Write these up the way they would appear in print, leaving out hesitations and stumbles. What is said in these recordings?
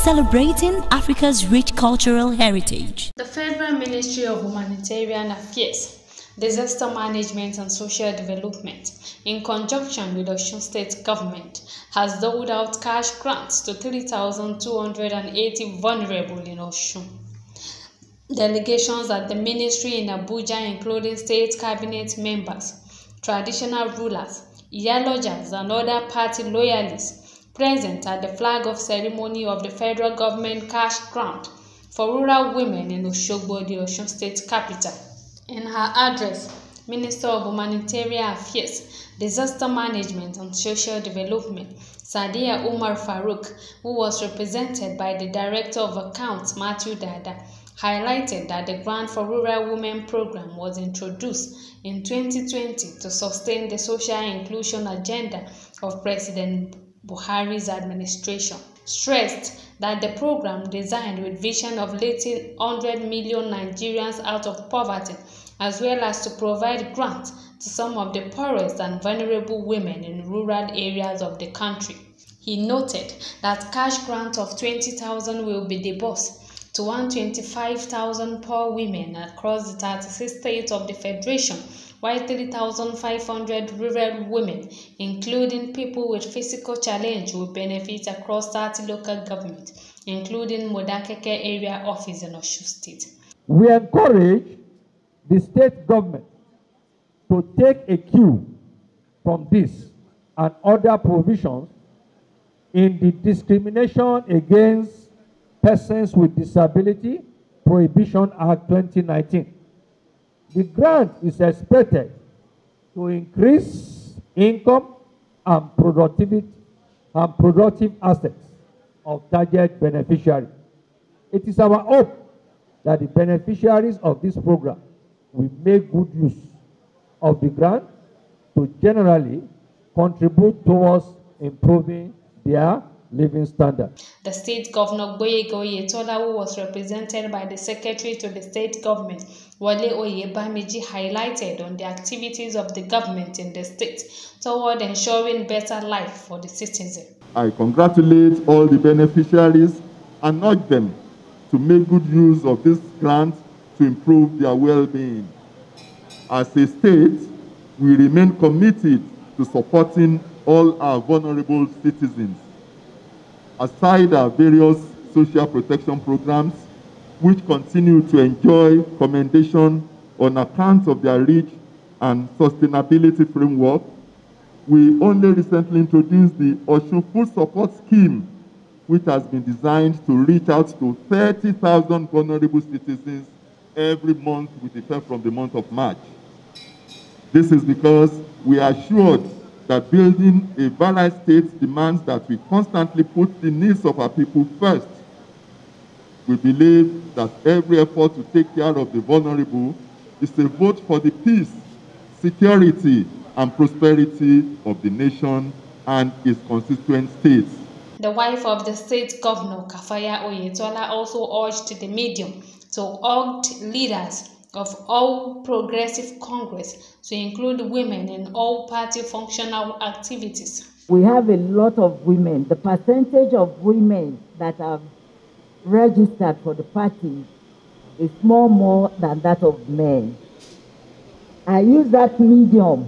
Celebrating Africa's rich cultural heritage. The Federal Ministry of Humanitarian Affairs, Disaster Management and Social Development, in conjunction with the Osun State Government, has doled out cash grants to 3,280 vulnerable in Osun. Delegations at the ministry in Abuja, including state cabinet members, traditional rulers, Iyalojas, and other party loyalists, present at the flag-off ceremony of the federal government cash grant for rural women in Osogbo, the Osun State capital. In her address, Minister of Humanitarian Affairs, Disaster Management and Social Development, Sadiya Umar Farouk, who was represented by the Director of Accounts, Matthew Dada, highlighted that the Grant for Rural Women program was introduced in 2020 to sustain the social inclusion agenda of President Buhari's administration, stressed that the program, designed with vision of lifting 100 million Nigerians out of poverty, as well as to provide grants to some of the poorest and vulnerable women in rural areas of the country. He noted that cash grant of 20,000 will be disbursed to 125,000 poor women across the 36 states of the Federation, while 3,500 rural women, including people with physical challenge, will benefit across 30 local governments, including Modakeke area office in Osun State. We encourage the state government to take a cue from this and other provisions in the Discrimination Against Persons with Disability Prohibition Act 2019. The grant is expected to increase income and productive assets of target beneficiaries. It is our hope that the beneficiaries of this program will make good use of the grant to generally contribute towards improving their living standard. The state governor Boyega Oyetola, who was represented by the secretary to the state government, Wale Oyebamiji, highlighted on the activities of the government in the state toward ensuring better life for the citizen. I congratulate all the beneficiaries and urge them to make good use of this grant to improve their well-being. As a state, we remain committed to supporting all our vulnerable citizens. Aside our various social protection programs, which continue to enjoy commendation on account of their rich and sustainability framework, we only recently introduced the Osun Food Support Scheme, which has been designed to reach out to 30,000 vulnerable citizens every month with effect from the month of March. This is because we are assured that building a virile state demands that we constantly put the needs of our people first. We believe that every effort to take care of the vulnerable is a vote for the peace, security, and prosperity of the nation and its constituent states. The wife of the state governor, Kafaya Oyetola, also urged the medium to urge leaders of all Progressive Congress to include women in all party functional activities. We have a lot of women. The percentage of women that have registered for the party is more than that of men. I use that medium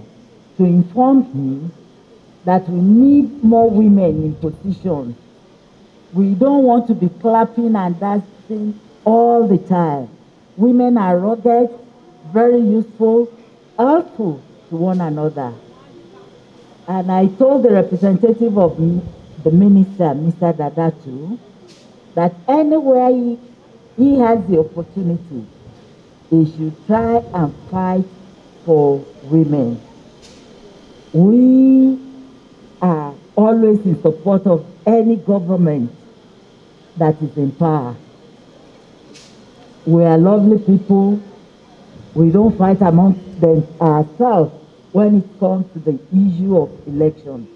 to inform him that we need more women in positions. We don't want to be clapping and dancing all the time. Women are rugged, very useful, helpful to one another. And I told the representative of the minister, Mr. Dadatu, that anywhere he has the opportunity, he should try and fight for women. We are always in support of any government that is in power. We are lovely people. We don't fight amongst ourselves. when it comes to the issue of elections,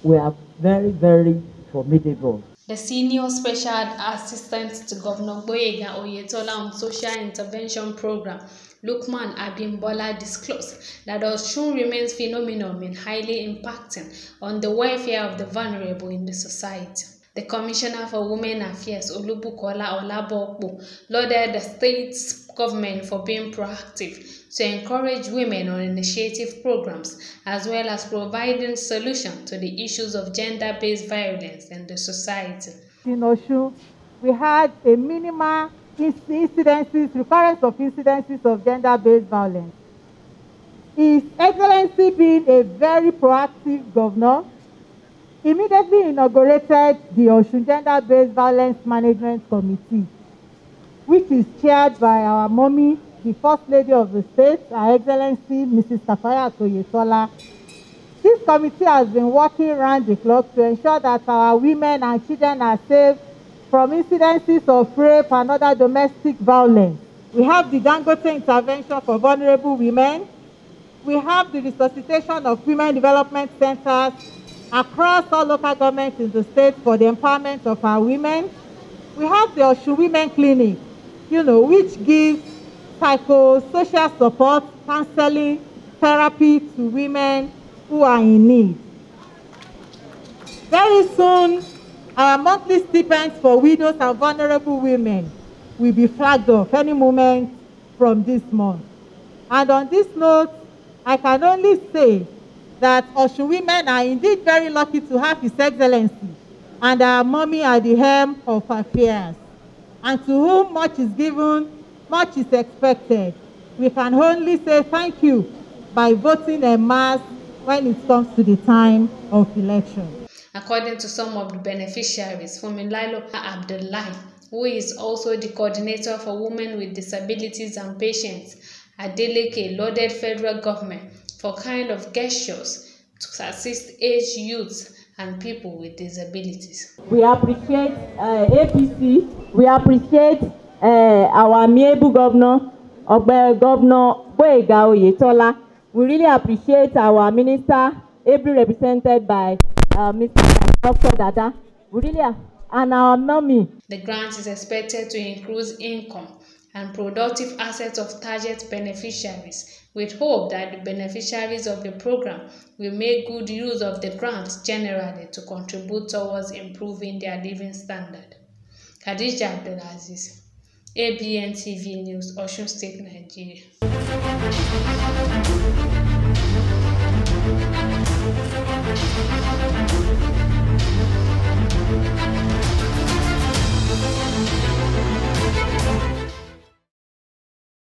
we are very, very formidable. The Senior Special Assistant to Governor Gboyega Oyetola on Social Intervention Program, Lukman Abimbola, disclosed that Osun remains phenomenal and highly impacting on the welfare of the vulnerable in the society. The Commissioner for Women Affairs, Olubukola Olabokpo, lauded the state's government for being proactive to encourage women on initiative programs, as well as providing solutions to the issues of gender-based violence in the society. In Osun, we had a minimal recurrence of incidences of gender-based violence. His Excellency, being a very proactive governor, immediately inaugurated the Osun Gender-Based Violence Management Committee, which is chaired by our mommy, the First Lady of the State, Her Excellency Mrs. Kafayat Oyetola. This committee has been working around the clock to ensure that our women and children are safe from incidences of rape and other domestic violence. We have the Dangote intervention for vulnerable women. We have the resuscitation of women development centers across all local governments in the state for the empowerment of our women. We have the Osun Women Clinic, which gives psychosocial support, counseling, therapy to women who are in need. Very soon, our monthly stipends for widows and vulnerable women will be flagged off any moment from this month. And on this note, I can only say that Osun women are indeed very lucky to have His Excellency and our mommy at the helm of affairs. And to whom much is given, much is expected. We can only say thank you by voting en masse when it comes to the time of election. According to some of the beneficiaries, Funmilayo Abdullahi, who is also the coordinator for women with disabilities and patients, Adeleke lauded federal government for kind of gestures to assist aged youths and people with disabilities. We appreciate APC. We appreciate our amiable governor, Governor Gboyega Oyetola. We really appreciate our minister, ably represented by Mr. Dr. Dada. We really and our mommy. The grant is expected to increase income and productive assets of target beneficiaries, with hope that the beneficiaries of the program will make good use of the grants generally to contribute towards improving their living standard. Khadija Abdulaziz, Abntv News, Osun State, Nigeria.